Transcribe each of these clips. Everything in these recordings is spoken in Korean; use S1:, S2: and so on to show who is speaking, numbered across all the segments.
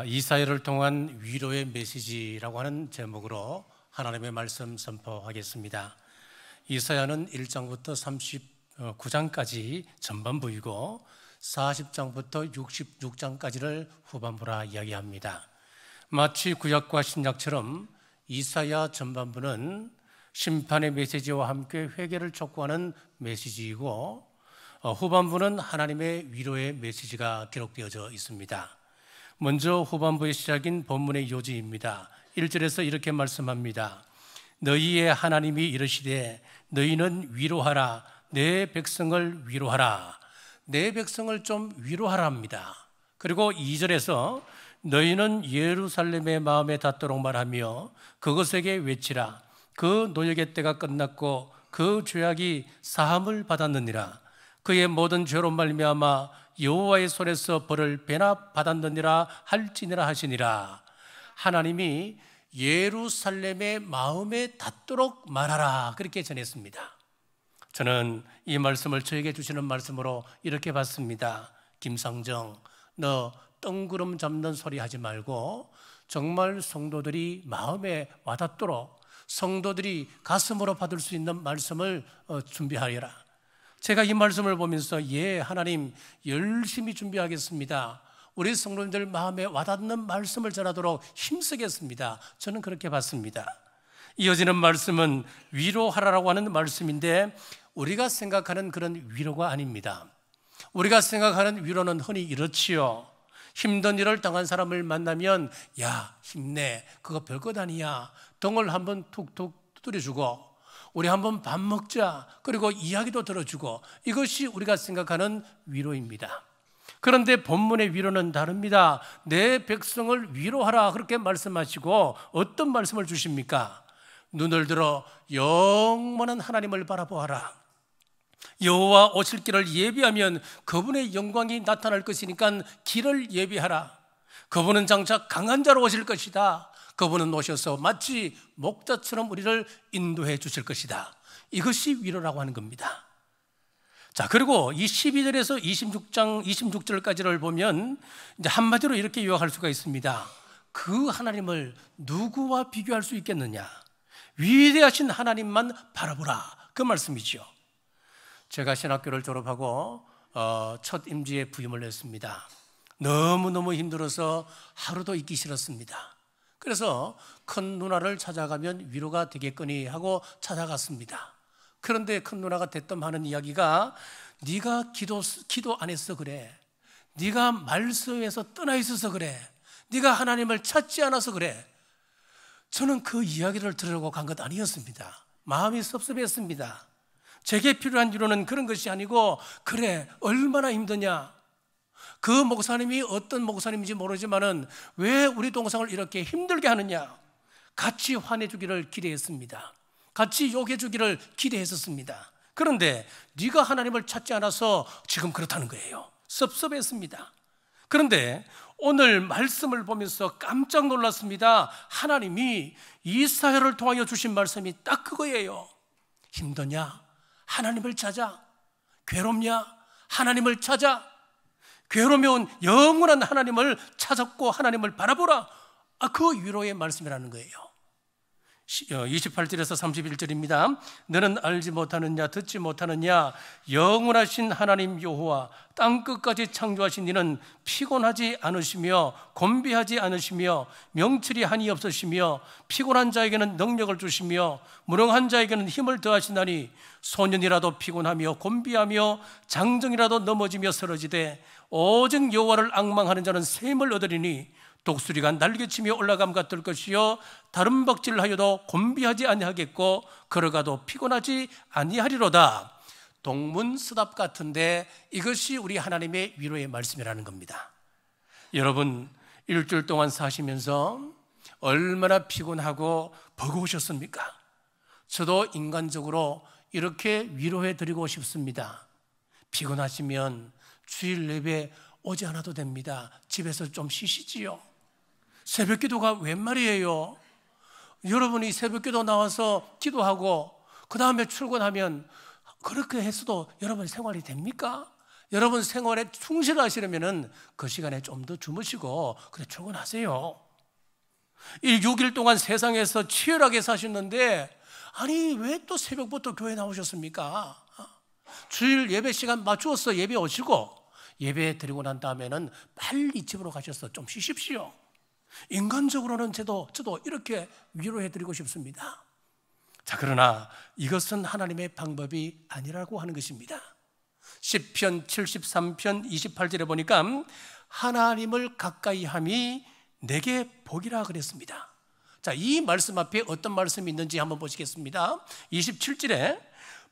S1: 이사야를 통한 위로의 메시지라고 하는 제목으로 하나님의 말씀 선포하겠습니다. 이사야는 1장부터 39장까지 전반부이고 40장부터 66장까지를 후반부라 이야기합니다. 마치 구약과 신약처럼 이사야 전반부는 심판의 메시지와 함께 회개를 촉구하는 메시지이고 후반부는 하나님의 위로의 메시지가 기록되어져 있습니다. 먼저 후반부의 시작인 본문의 요지입니다. 1절에서 이렇게 말씀합니다. 너희의 하나님이 이르시되 너희는 위로하라. 내 백성을 위로하라. 내 백성을 좀 위로하라 합니다. 그리고 2절에서 너희는 예루살렘의 마음에 닿도록 말하며 그것에게 외치라. 그 노역의 때가 끝났고 그 죄악이 사함을 받았느니라. 그의 모든 죄로 말미암아 여호와의 손에서 벌을 배나 받았느니라 할지니라 하시니라. 하나님이 예루살렘의 마음에 닿도록 말하라, 그렇게 전했습니다. 저는 이 말씀을 저에게 주시는 말씀으로 이렇게 봤습니다. 김상정, 너 뜬구름 잡는 소리 하지 말고 정말 성도들이 마음에 와닿도록 성도들이 가슴으로 받을 수 있는 말씀을 준비하여라. 제가 이 말씀을 보면서 하나님 열심히 준비하겠습니다. 우리 성도님들 마음에 와닿는 말씀을 전하도록 힘쓰겠습니다. 저는 그렇게 봤습니다. 이어지는 말씀은 위로하라라고 하는 말씀인데 우리가 생각하는 그런 위로가 아닙니다. 우리가 생각하는 위로는 흔히 이렇지요. 힘든 일을 당한 사람을 만나면 야 힘내, 그거 별것 아니야, 등을 한번 툭툭 두드려주고 우리 한번 밥 먹자, 그리고 이야기도 들어주고, 이것이 우리가 생각하는 위로입니다. 그런데 본문의 위로는 다릅니다. 내 백성을 위로하라, 그렇게 말씀하시고 어떤 말씀을 주십니까? 눈을 들어 영원한 하나님을 바라보아라. 여호와 오실 길을 예비하면 그분의 영광이 나타날 것이니까 길을 예비하라. 그분은 장차 강한 자로 오실 것이다. 그분은 오셔서 마치 목자처럼 우리를 인도해 주실 것이다. 이것이 위로라고 하는 겁니다. 자, 그리고 이 12절에서 26절까지를 보면 이제 한마디로 이렇게 요약할 수가 있습니다. 그 하나님을 누구와 비교할 수 있겠느냐? 위대하신 하나님만 바라보라, 그 말씀이죠. 제가 신학교를 졸업하고 첫 임지에 부임을 했습니다. 너무너무 힘들어서 하루도 있기 싫었습니다. 그래서 큰 누나를 찾아가면 위로가 되겠거니 하고 찾아갔습니다. 그런데 큰 누나가 대뜸하는 이야기가 네가 기도 안 해서 그래, 네가 말씀에서 떠나 있어서 그래, 네가 하나님을 찾지 않아서 그래. 저는 그 이야기를 들으려고 간 것 아니었습니다. 마음이 섭섭했습니다. 제게 필요한 위로는 그런 것이 아니고, 그래 얼마나 힘드냐, 그 목사님이 어떤 목사님인지 모르지만은 왜 우리 동상을 이렇게 힘들게 하느냐, 같이 화내주기를 기대했습니다. 같이 욕해주기를 기대했었습니다. 그런데 네가 하나님을 찾지 않아서 지금 그렇다는 거예요. 섭섭했습니다. 그런데 오늘 말씀을 보면서 깜짝 놀랐습니다. 하나님이 이사야를 통하여 주신 말씀이 딱 그거예요. 힘드냐? 하나님을 찾아. 괴롭냐? 하나님을 찾아. 괴로우면 영원한 하나님을 찾았고 하나님을 바라보라. 그 위로의 말씀이라는 거예요. 28절에서 31절입니다. 너는 알지 못하느냐, 듣지 못하느냐? 영원하신 하나님 여호와 땅끝까지 창조하신 이는 피곤하지 않으시며 곤비하지 않으시며 명철이 한이 없으시며 피곤한 자에게는 능력을 주시며 무능한 자에게는 힘을 더하시나니 소년이라도 피곤하며 곤비하며 장정이라도 넘어지며 쓰러지되 오직 여호와를 앙망하는 자는 샘을 얻으리니 독수리가 날개치며 올라감 같을 것이요 다른 박질을 하여도 곤비하지 아니하겠고 걸어가도 피곤하지 아니하리로다. 동문서답 같은데 이것이 우리 하나님의 위로의 말씀이라는 겁니다. 여러분, 일주일 동안 사시면서 얼마나 피곤하고 버거우셨습니까? 저도 인간적으로 이렇게 위로해 드리고 싶습니다. 피곤하시면 주일 예배 오지 않아도 됩니다. 집에서 좀 쉬시지요. 새벽 기도가 웬 말이에요? 여러분이 새벽 기도 나와서 기도하고 그 다음에 출근하면 그렇게 했어도 여러분 생활이 됩니까? 여러분 생활에 충실하시려면 그 시간에 좀 더 주무시고 그래 출근하세요. 이 6일 동안 세상에서 치열하게 사셨는데 아니 왜 또 새벽부터 교회 나오셨습니까? 주일 예배 시간 맞추어서 예배 오시고 예배 드리고 난 다음에는 빨리 집으로 가셔서 좀 쉬십시오. 인간적으로는 저도 이렇게 위로해 드리고 싶습니다. 자, 그러나 이것은 하나님의 방법이 아니라고 하는 것입니다. 시편 73편 28절에 보니까 하나님을 가까이 함이 내게 복이라 그랬습니다. 자, 이 말씀 앞에 어떤 말씀이 있는지 한번 보시겠습니다. 27절에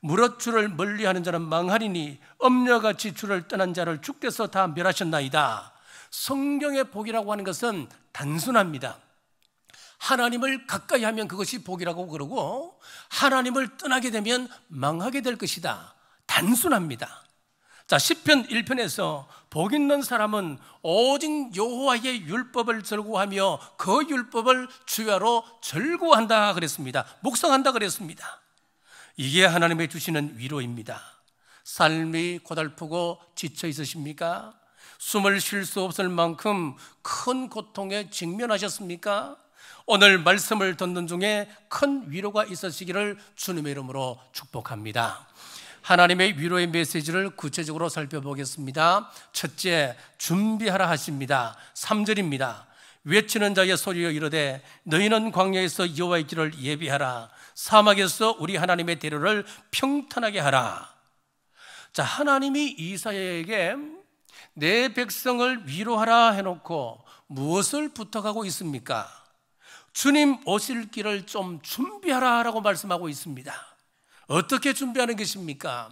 S1: 무릇 주를 멀리하는 자는 망하리니 엄려같이 주를 떠난 자를 주께서 다 멸하셨나이다. 성경의 복이라고 하는 것은 단순합니다. 하나님을 가까이 하면 그것이 복이라고 그러고 하나님을 떠나게 되면 망하게 될 것이다. 단순합니다. 자, 시편 1편에서 복 있는 사람은 오직 여호와의 율법을 즐거워하며 그 율법을 주야로 즐거워한다 그랬습니다. 묵상한다 그랬습니다. 이게 하나님의 주시는 위로입니다. 삶이 고달프고 지쳐 있으십니까? 숨을 쉴 수 없을 만큼 큰 고통에 직면하셨습니까? 오늘 말씀을 듣는 중에 큰 위로가 있으시기를 주님의 이름으로 축복합니다. 하나님의 위로의 메시지를 구체적으로 살펴보겠습니다. 첫째, 준비하라 하십니다. 3절입니다. 외치는 자의 소리여 이르되 너희는 광야에서 여호와의 길을 예비하라. 사막에서 우리 하나님의 대로를 평탄하게 하라. 자, 하나님이 이사야에게 내 백성을 위로하라 해놓고 무엇을 부탁하고 있습니까? 주님 오실 길을 좀 준비하라 라고 말씀하고 있습니다. 어떻게 준비하는 것입니까?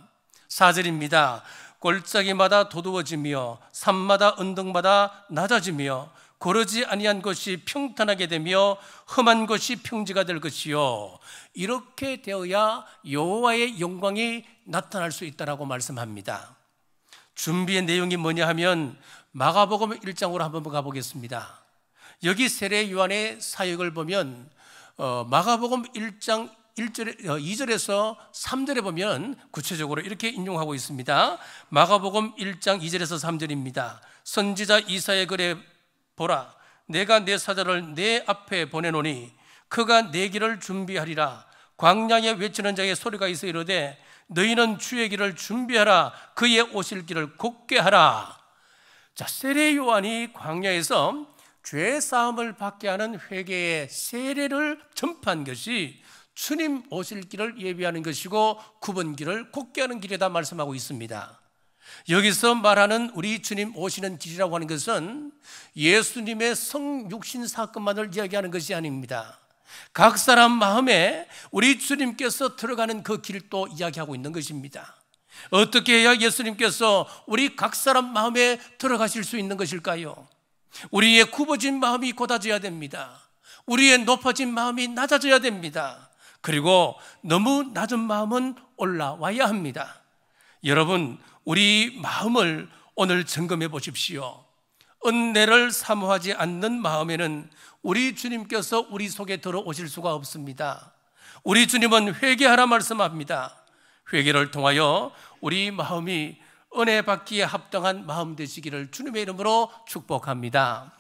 S1: 4절입니다. 골짜기마다 도두어지며 산마다 언덕마다 낮아지며 고르지 아니한 것이 평탄하게 되며 험한 것이 평지가 될 것이요 이렇게 되어야 여호와의 영광이 나타날 수 있다라고 말씀합니다. 준비의 내용이 뭐냐 하면 마가복음 1장으로 한번 가보겠습니다. 여기 세례 요한의 사역을 보면 마가복음 1장 2절에서 3절에 보면 구체적으로 이렇게 인용하고 있습니다. 마가복음 1장 2절에서 3절입니다. 선지자 이사야 글에 보라, 내가 내 사자를 내 앞에 보내노니 그가 내 길을 준비하리라. 광야에 외치는 자의 소리가 있어 이르되 너희는 주의 길을 준비하라. 그의 오실 길을 곧게 하라. 자, 세례 요한이 광야에서 죄 사함을 받게 하는 회개의 세례를 전파한 것이 주님 오실 길을 예비하는 것이고 굽은 길을 곧게 하는 길이다 말씀하고 있습니다. 여기서 말하는 우리 주님 오시는 길이라고 하는 것은 예수님의 성육신 사건만을 이야기하는 것이 아닙니다. 각 사람 마음에 우리 주님께서 들어가는 그 길도 이야기하고 있는 것입니다. 어떻게 해야 예수님께서 우리 각 사람 마음에 들어가실 수 있는 것일까요? 우리의 굽어진 마음이 곧아져야 됩니다. 우리의 높아진 마음이 낮아져야 됩니다. 그리고 너무 낮은 마음은 올라와야 합니다. 여러분, 우리 마음을 오늘 점검해 보십시오. 은혜를 사모하지 않는 마음에는 우리 주님께서 우리 속에 들어오실 수가 없습니다. 우리 주님은 회개하라 말씀합니다. 회개를 통하여 우리 마음이 은혜 받기에 합당한 마음 되시기를 주님의 이름으로 축복합니다.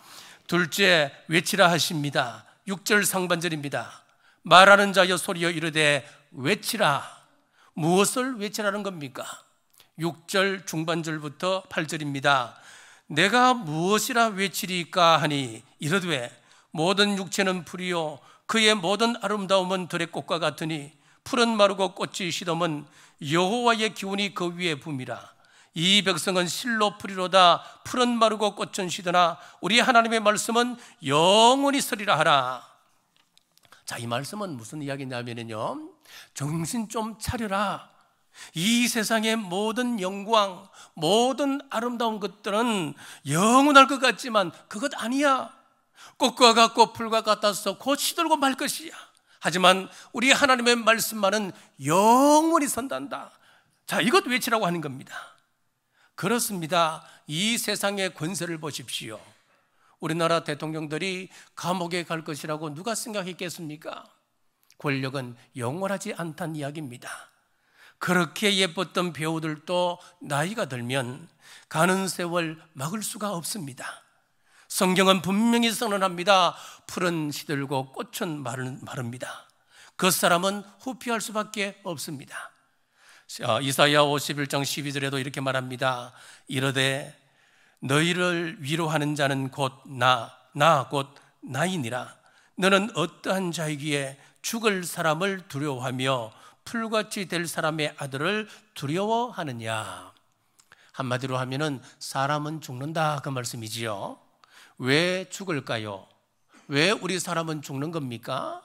S1: 둘째, 외치라 하십니다. 6절 상반절입니다. 말하는 자여 소리여 이르되 외치라. 무엇을 외치라는 겁니까? 6절 중반절부터 8절입니다. 내가 무엇이라 외치리까 하니 이르되 모든 육체는 풀이요 그의 모든 아름다움은 들의 꽃과 같으니 풀은 마르고 꽃이 시덤은 여호와의 기운이 그 위에 붐이라. 이 백성은 실로 풀이로다. 풀은 마르고 꽃은 시드나 우리 하나님의 말씀은 영원히 서리라 하라. 자, 이 말씀은 무슨 이야기냐면요, 정신 좀 차려라. 이 세상의 모든 영광, 모든 아름다운 것들은 영원할 것 같지만 그것 아니야. 꽃과 같고 풀과 같아서 곧 시들고 말 것이야. 하지만 우리 하나님의 말씀만은 영원히 선단다. 자, 이것 외치라고 하는 겁니다. 그렇습니다. 이 세상의 권세를 보십시오. 우리나라 대통령들이 감옥에 갈 것이라고 누가 생각했겠습니까? 권력은 영원하지 않다는 이야기입니다. 그렇게 예뻤던 배우들도 나이가 들면 가는 세월 막을 수가 없습니다. 성경은 분명히 선언합니다. 풀은 시들고 꽃은 마릅니다. 그 사람은 후피할 수밖에 없습니다. 이사야 51장 12절에도 이렇게 말합니다. 이르되 너희를 위로하는 자는 곧 나 곧 나이니라. 너는 어떠한 자이기에 죽을 사람을 두려워하며 풀같이 될 사람의 아들을 두려워하느냐. 한마디로 하면은 사람은 죽는다, 그 말씀이지요. 왜 죽을까요? 왜 우리 사람은 죽는 겁니까?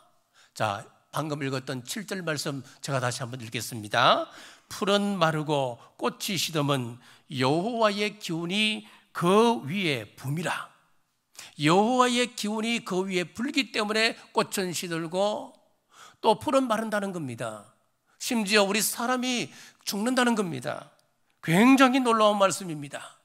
S1: 자, 방금 읽었던 7절 말씀 제가 다시 한번 읽겠습니다. 풀은 마르고 꽃이 시듬은 여호와의 기운이 그 위에 붐이라. 여호와의 기운이 그 위에 불기 때문에 꽃은 시들고 또 풀은 마른다는 겁니다. 심지어 우리 사람이 죽는다는 겁니다. 굉장히 놀라운 말씀입니다.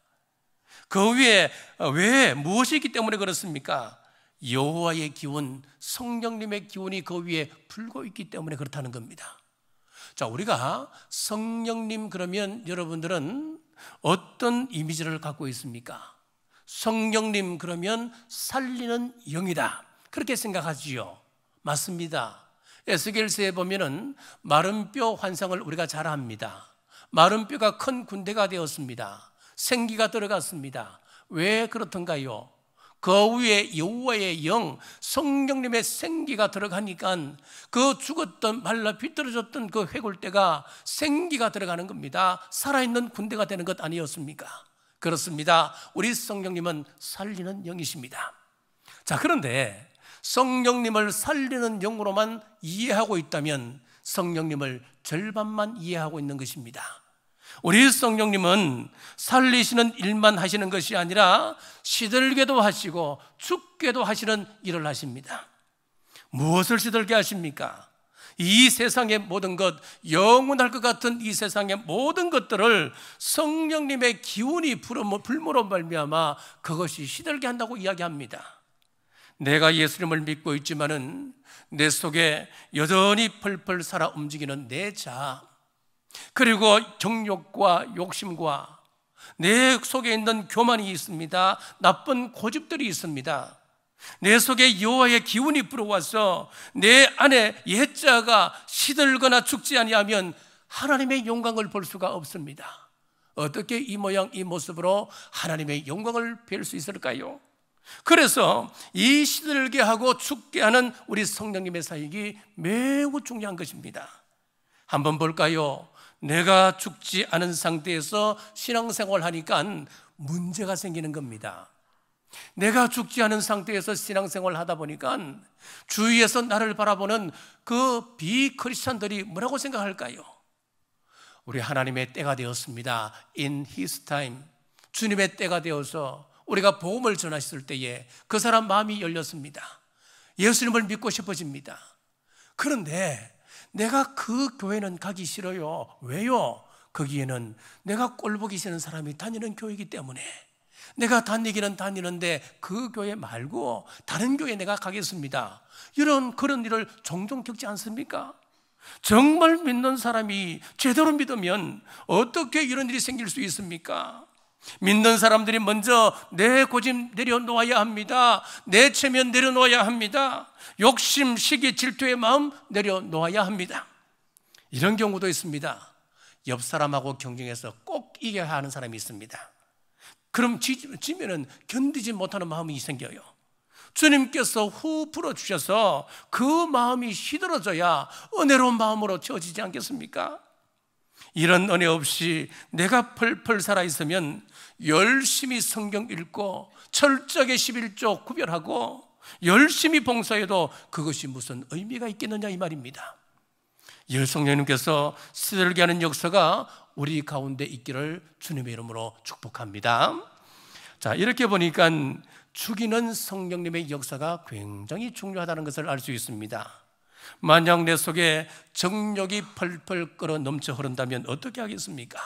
S1: 그 위에 왜 무엇이 있기 때문에 그렇습니까? 여호와의 기운, 성령님의 기운이 그 위에 불고 있기 때문에 그렇다는 겁니다. 자, 우리가 성령님 그러면 여러분들은 어떤 이미지를 갖고 있습니까? 성령님 그러면 살리는 영이다, 그렇게 생각하지요. 맞습니다. 에스겔서에 보면은 마른 뼈 환상을 우리가 잘 압니다. 마른 뼈가 큰 군대가 되었습니다. 생기가 들어갔습니다. 왜 그렇던가요? 그 위에 여호와의 영, 성령님의 생기가 들어가니까 그 죽었던 말라 비틀어졌던 그 회골대가 생기가 들어가는 겁니다. 살아있는 군대가 되는 것 아니었습니까? 그렇습니다. 우리 성령님은 살리는 영이십니다. 자, 그런데 성령님을 살리는 영으로만 이해하고 있다면 성령님을 절반만 이해하고 있는 것입니다. 우리 성령님은 살리시는 일만 하시는 것이 아니라 시들게도 하시고 죽게도 하시는 일을 하십니다. 무엇을 시들게 하십니까? 이 세상의 모든 것, 영원할 것 같은 이 세상의 모든 것들을 성령님의 기운이 불므로 말미암아 그것이 시들게 한다고 이야기합니다. 내가 예수님을 믿고 있지만은 내 속에 여전히 펄펄 살아 움직이는 내 자, 그리고 정욕과 욕심과 내 속에 있는 교만이 있습니다. 나쁜 고집들이 있습니다. 내 속에 여호와의 기운이 불어와서 내 안에 옛자가 시들거나 죽지 아니하면 하나님의 영광을 볼 수가 없습니다. 어떻게 이 모양 이 모습으로 하나님의 영광을 뵐 수 있을까요? 그래서 이 시들게 하고 죽게 하는 우리 성령님의 사역이 매우 중요한 것입니다. 한번 볼까요? 내가 죽지 않은 상태에서 신앙생활을 하니까 문제가 생기는 겁니다. 내가 죽지 않은 상태에서 신앙생활을 하다 보니까 주위에서 나를 바라보는 그 비크리스찬들이 뭐라고 생각할까요? 우리 하나님의 때가 되었습니다. In His time, 주님의 때가 되어서 우리가 복음을 전하실 때에 그 사람 마음이 열렸습니다. 예수님을 믿고 싶어집니다. 그런데 내가 그 교회는 가기 싫어요. 왜요? 거기에는 내가 꼴보기 싫은 사람이 다니는 교회이기 때문에 내가 다니기는 다니는데 그 교회 말고 다른 교회에 내가 가겠습니다. 그런 일을 종종 겪지 않습니까? 정말 믿는 사람이 제대로 믿으면 어떻게 이런 일이 생길 수 있습니까? 믿는 사람들이 먼저 내 고집 내려놓아야 합니다. 내 체면 내려놓아야 합니다. 욕심, 시기, 질투의 마음 내려놓아야 합니다. 이런 경우도 있습니다. 옆 사람하고 경쟁해서 꼭 이겨야 하는 사람이 있습니다. 그럼 지면은 견디지 못하는 마음이 생겨요. 주님께서 후 풀어주셔서 그 마음이 시들어져야 은혜로운 마음으로 채워지지 않겠습니까? 이런 은혜 없이 내가 펄펄 살아있으면 열심히 성경 읽고 철저하게 11조 구별하고 열심히 봉사해도 그것이 무슨 의미가 있겠느냐 이 말입니다. 성령님께서 시들게 하는 역사가 우리 가운데 있기를 주님의 이름으로 축복합니다. 자, 이렇게 보니까 죽이는 성령님의 역사가 굉장히 중요하다는 것을 알 수 있습니다. 만약 내 속에 정욕이 펄펄 끓어 넘쳐 흐른다면 어떻게 하겠습니까?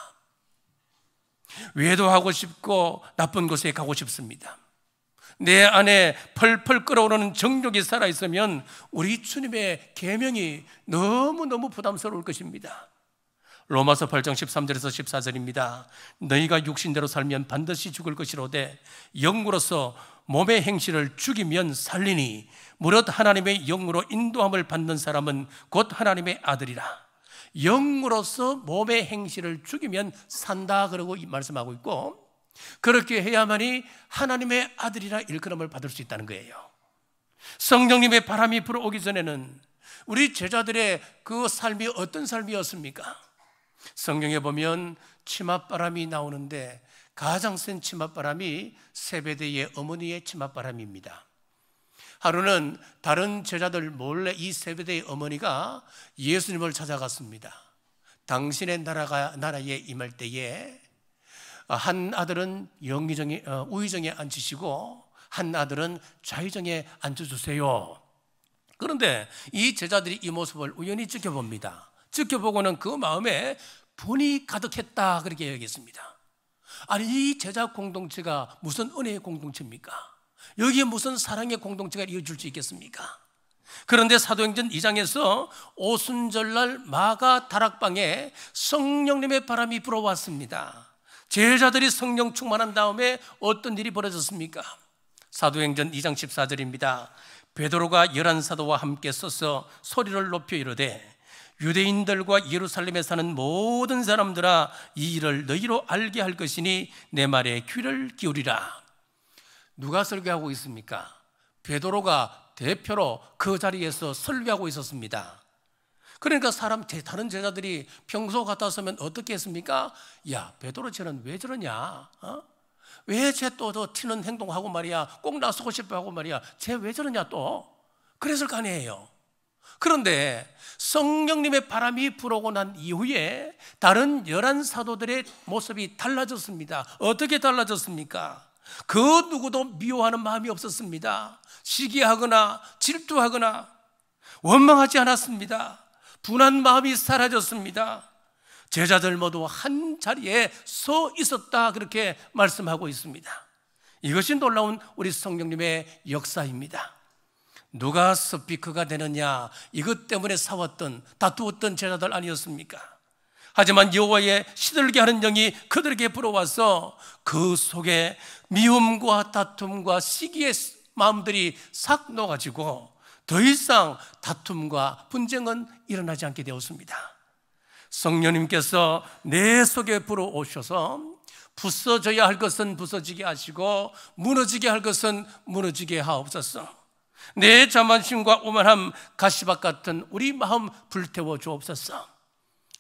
S1: 외도하고 싶고 나쁜 곳에 가고 싶습니다. 내 안에 펄펄 끓어오르는 정욕이 살아있으면 우리 주님의 계명이 너무너무 부담스러울 것입니다. 로마서 8장 13절에서 14절입니다. 너희가 육신대로 살면 반드시 죽을 것이로되 영으로서 몸의 행실을 죽이면 살리니 무릇 하나님의 영으로 인도함을 받는 사람은 곧 하나님의 아들이라. 영으로서 몸의 행실을 죽이면 산다 그러고 말씀하고 있고, 그렇게 해야만이 하나님의 아들이라 일컬음을 받을 수 있다는 거예요. 성령님의 바람이 불어오기 전에는 우리 제자들의 그 삶이 어떤 삶이었습니까? 성경에 보면 치맛바람이 나오는데 가장 센 치맛바람이 세베대의 어머니의 치맛바람입니다. 하루는 다른 제자들 몰래 이 세베대의 어머니가 예수님을 찾아갔습니다. 당신의 나라에 임할 때에 한 아들은 우의정에 앉히시고 한 아들은 좌의정에 앉혀주세요. 그런데 이 제자들이 이 모습을 우연히 지켜봅니다. 지켜보고는 그 마음에 분이 가득했다 그렇게 여기겠습니다. 아니, 이 제자 공동체가 무슨 은혜의 공동체입니까? 여기에 무슨 사랑의 공동체가 이어질 수 있겠습니까? 그런데 사도행전 2장에서 오순절날 마가 다락방에 성령님의 바람이 불어왔습니다. 제자들이 성령 충만한 다음에 어떤 일이 벌어졌습니까? 사도행전 2장 14절입니다. 베드로가 11사도와 함께 서서 소리를 높여 이르되 유대인들과 예루살렘에 사는 모든 사람들아, 이 일을 너희로 알게 할 것이니 내 말에 귀를 기울이라. 누가 설교하고 있습니까? 베드로가 대표로 그 자리에서 설교하고 있었습니다. 그러니까 다른 제자들이 평소 같았으면 어떻게 했습니까? 야, 베드로 쟤는 왜 저러냐? 왜 쟤 또 튀는 행동하고 말이야, 꼭 나서고 싶어 하고 말이야, 쟤 왜 저러냐 또? 그랬을 거 아니에요. 그런데 성령님의 바람이 불어오고 난 이후에 다른 11사도들의 모습이 달라졌습니다. 어떻게 달라졌습니까? 그 누구도 미워하는 마음이 없었습니다. 시기하거나 질투하거나 원망하지 않았습니다. 분한 마음이 사라졌습니다. 제자들 모두 한 자리에 서 있었다 그렇게 말씀하고 있습니다. 이것이 놀라운 우리 성령님의 역사입니다. 누가 스피커가 되느냐, 이것 때문에 싸웠던 다투었던 제자들 아니었습니까? 하지만 여호와의 시들게 하는 영이 그들에게 불어와서 그 속에 미움과 다툼과 시기의 마음들이 싹 녹아지고 더 이상 다툼과 분쟁은 일어나지 않게 되었습니다. 성령님께서 내 속에 불어오셔서 부서져야 할 것은 부서지게 하시고 무너지게 할 것은 무너지게 하옵소서. 내 자만심과 오만함, 가시밭 같은 우리 마음 불태워 주옵소서.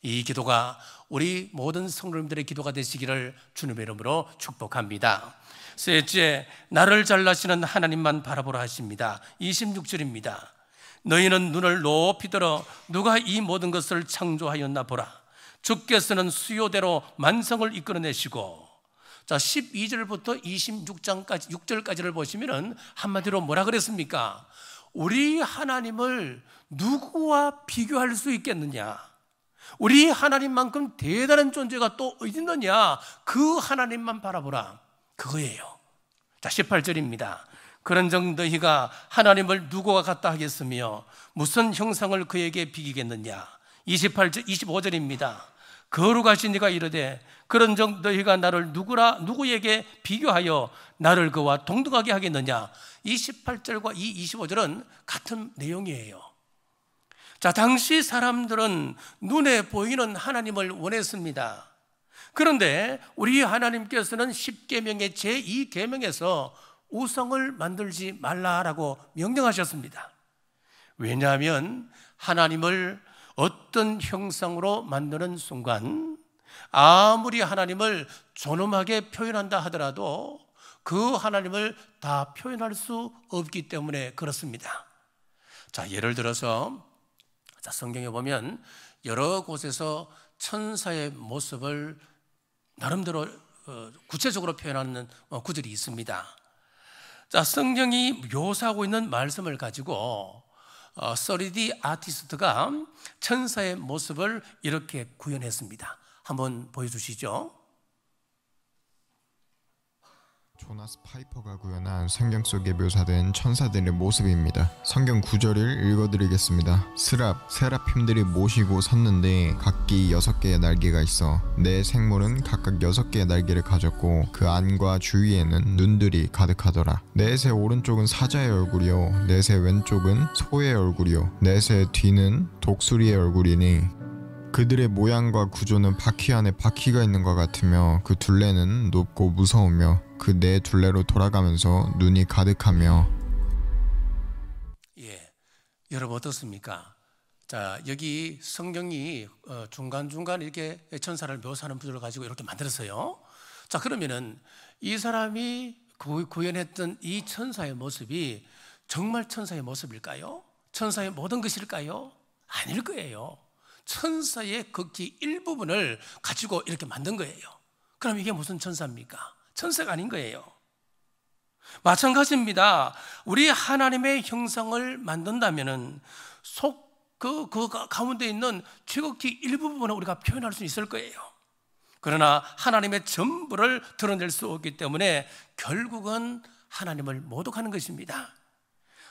S1: 이 기도가 우리 모든 성도님들의 기도가 되시기를 주님의 이름으로 축복합니다. 셋째, 나를 잘라시는 하나님만 바라보라 하십니다. 26절입니다. 너희는 눈을 높이 들어 누가 이 모든 것을 창조하였나 보라. 주께서는 수요대로 만성을 이끌어내시고, 자, 12절부터 6절까지를 보시면은 한마디로 뭐라 그랬습니까? 우리 하나님을 누구와 비교할 수 있겠느냐? 우리 하나님만큼 대단한 존재가 또 어디 있느냐? 그 하나님만 바라보라. 그거예요. 자, 18절입니다. 그런즉 너희가 하나님을 누구와 같다 하겠으며 무슨 형상을 그에게 비기겠느냐? 25절입니다. 거룩하신 이가 이르되 그런즉 너희가 나를 누구에게 비교하여 나를 그와 동등하게 하겠느냐? 28절과 이 25절은 같은 내용이에요. 자, 당시 사람들은 눈에 보이는 하나님을 원했습니다. 그런데 우리 하나님께서는 10계명의 제2계명에서 우상을 만들지 말라라고 명령하셨습니다. 왜냐하면 하나님을 어떤 형상으로 만드는 순간 아무리 하나님을 존엄하게 표현한다 하더라도 그 하나님을 다 표현할 수 없기 때문에 그렇습니다. 자, 예를 들어서 성경에 보면 여러 곳에서 천사의 모습을 나름대로 구체적으로 표현하는 구절이 있습니다. 자, 성경이 묘사하고 있는 말씀을 가지고 3D 아티스트가 천사의 모습을 이렇게 구현했습니다. 한번 보여주시죠.
S2: 조나스 파이퍼가 구현한 성경 속에 묘사된 천사들의 모습입니다. 성경 구절을 읽어드리겠습니다. 세라핌들이 모시고 섰는데 각기 6개의 날개가 있어 네 생물은 각각 6개의 날개를 가졌고 그 안과 주위에는 눈들이 가득하더라. 넷의 오른쪽은 사자의 얼굴이요 넷의 왼쪽은 소의 얼굴이요 넷의 뒤는 독수리의 얼굴이니 그들의 모양과 구조는 바퀴 안에 바퀴가 있는 것 같으며 그 둘레는 높고 무서우며 그 네 둘레로 돌아가면서 눈이 가득하며.
S1: 여러분 어떻습니까? 자, 여기 성경이 중간중간 이렇게 천사를 묘사하는 부분을 가지고 이렇게 만들었어요. 자, 그러면은 이 사람이 구현했던 이 천사의 모습이 정말 천사의 모습일까요? 천사의 모든 것일까요? 아닐 거예요. 천사의 극히 일부분을 가지고 이렇게 만든 거예요. 그럼 이게 무슨 천사입니까? 천사가 아닌 거예요. 마찬가지입니다. 우리 하나님의 형상을 만든다면은 그 가운데 있는 지극히 일부분을 우리가 표현할 수 있을 거예요. 그러나 하나님의 전부를 드러낼 수 없기 때문에 결국은 하나님을 모독하는 것입니다.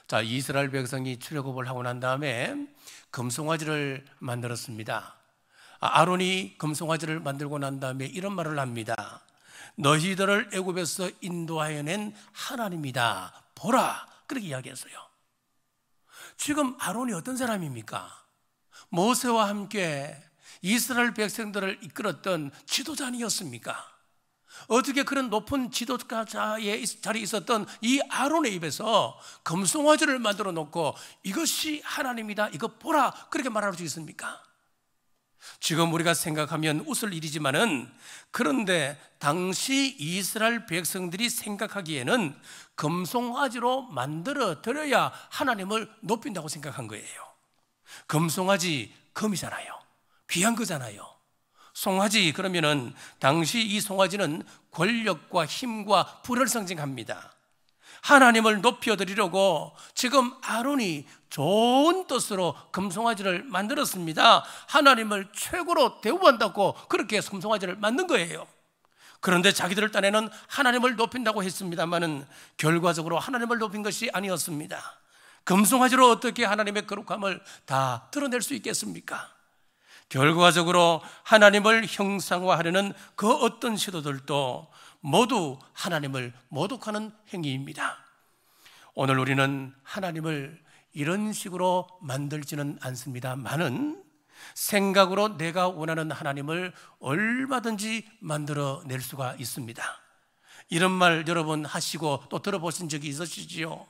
S1: 자, 이스라엘 백성이 출애굽을 하고 난 다음에 금송아지를 만들었습니다. 아론이 금송아지를 만들고 난 다음에 이런 말을 합니다. 너희들을 애굽에서 인도하여 낸 하나님이다. 보라. 그렇게 이야기했어요. 지금 아론이 어떤 사람입니까? 모세와 함께 이스라엘 백성들을 이끌었던 지도자 아니었습니까? 어떻게 그런 높은 지도자의 자리에 있었던 이 아론의 입에서 금송아지를 만들어 놓고 이것이 하나님이다, 이거 보라, 그렇게 말할 수 있습니까? 지금 우리가 생각하면 웃을 일이지만은, 그런데 당시 이스라엘 백성들이 생각하기에는 금송아지로 만들어 드려야 하나님을 높인다고 생각한 거예요. 금송아지, 금이잖아요. 귀한 거잖아요. 송아지, 그러면은 당시 이 송아지는 권력과 힘과 부를 상징합니다. 하나님을 높여드리려고 지금 아론이 좋은 뜻으로 금송아지를 만들었습니다. 하나님을 최고로 대우한다고 그렇게 금송아지를 만든 거예요. 그런데 자기들 딴에는 하나님을 높인다고 했습니다마는 결과적으로 하나님을 높인 것이 아니었습니다. 금송아지로 어떻게 하나님의 거룩함을 다 드러낼 수 있겠습니까? 결과적으로 하나님을 형상화하려는 그 어떤 시도들도 모두 하나님을 모독하는 행위입니다. 오늘 우리는 하나님을 이런 식으로 만들지는 않습니다만은 생각으로 내가 원하는 하나님을 얼마든지 만들어낼 수가 있습니다. 이런 말 여러분 하시고 또 들어보신 적이 있으시지요?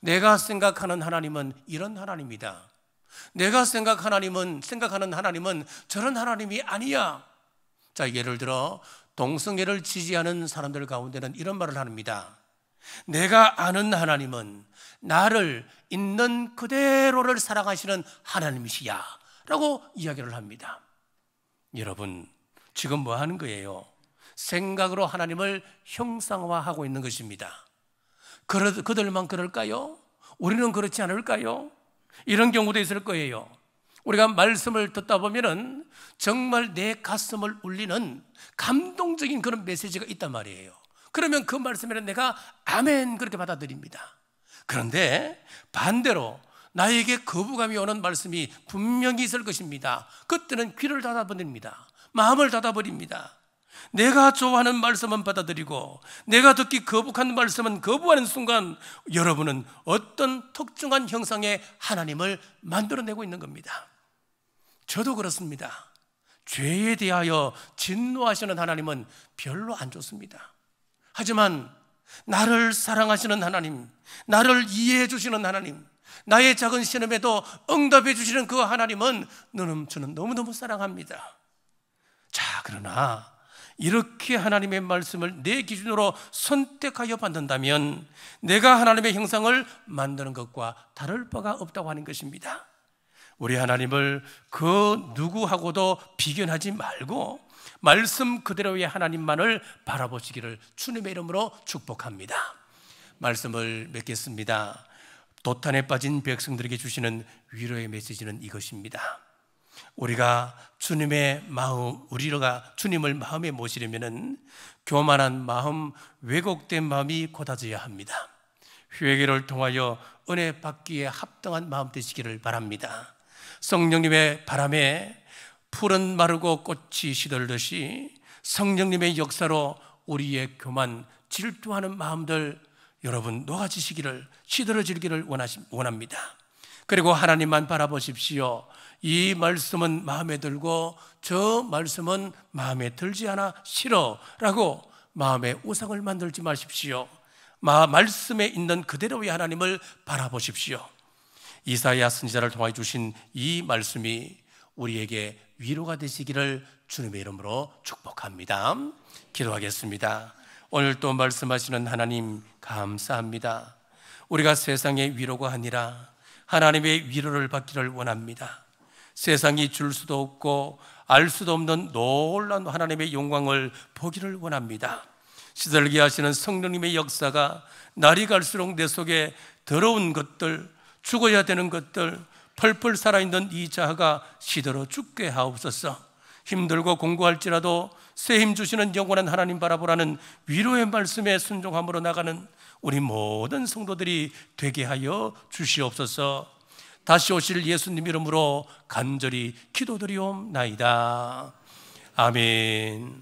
S1: 내가 생각하는 하나님은 이런 하나님이다. 내가 생각하는 하나님은 저런 하나님이 아니야. 자, 예를 들어 동성애를 지지하는 사람들 가운데는 이런 말을 합니다. 내가 아는 하나님은 나를 있는 그대로를 사랑하시는 하나님이시야 라고 이야기를 합니다. 여러분, 지금 뭐 하는 거예요? 생각으로 하나님을 형상화하고 있는 것입니다. 그들만 그럴까요? 우리는 그렇지 않을까요? 이런 경우도 있을 거예요. 우리가 말씀을 듣다 보면은 정말 내 가슴을 울리는 감동적인 그런 메시지가 있단 말이에요. 그러면 그 말씀에는 내가 아멘 그렇게 받아들입니다. 그런데 반대로 나에게 거부감이 오는 말씀이 분명히 있을 것입니다. 그때는 귀를 닫아버립니다. 마음을 닫아버립니다. 내가 좋아하는 말씀은 받아들이고 내가 듣기 거북한 말씀은 거부하는 순간 여러분은 어떤 특정한 형상의 하나님을 만들어내고 있는 겁니다. 저도 그렇습니다. 죄에 대하여 진노하시는 하나님은 별로 안 좋습니다. 하지만 나를 사랑하시는 하나님, 나를 이해해 주시는 하나님, 나의 작은 신음에도 응답해 주시는 그 하나님은 저는 너무너무 사랑합니다. 자, 그러나 이렇게 하나님의 말씀을 내 기준으로 선택하여 받는다면 내가 하나님의 형상을 만드는 것과 다를 바가 없다고 하는 것입니다. 우리 하나님을 그 누구하고도 비교하지 말고 말씀 그대로의 하나님만을 바라보시기를 주님의 이름으로 축복합니다. 말씀을 맺겠습니다. 도탄에 빠진 백성들에게 주시는 위로의 메시지는 이것입니다. 우리가 주님의 마음, 우리가 주님을 마음에 모시려면은 교만한 마음, 왜곡된 마음이 고다져야 합니다. 회개를 통하여 은혜 받기에 합당한 마음 되시기를 바랍니다. 성령님의 바람에 풀은 마르고 꽃이 시들듯이 성령님의 역사로 우리의 교만, 질투하는 마음들 여러분 녹아지시기를, 시들어지기를 원합니다. 그리고 하나님만 바라보십시오. 이 말씀은 마음에 들고 저 말씀은 마음에 들지 않아 싫어라고 마음에 우상을 만들지 마십시오. 말씀에 있는 그대로의 하나님을 바라보십시오. 이사야 선지자를 통해 주신 이 말씀이 우리에게 위로가 되시기를 주님의 이름으로 축복합니다. 기도하겠습니다. 오늘 또 말씀하시는 하나님 감사합니다. 우리가 세상의 위로가 아니라 하나님의 위로를 받기를 원합니다. 세상이 줄 수도 없고 알 수도 없는 놀라운 하나님의 영광을 보기를 원합니다. 시들게 하시는 성령님의 역사가 날이 갈수록 내 속에 더러운 것들, 죽어야 되는 것들, 펄펄 살아있는 이 자아가 시들어 죽게 하옵소서. 힘들고 공고할지라도 새 힘 주시는 영원한 하나님 바라보라는 위로의 말씀에 순종함으로 나가는 우리 모든 성도들이 되게 하여 주시옵소서. 다시 오실 예수님 이름으로 간절히 기도드리옵나이다. 아멘.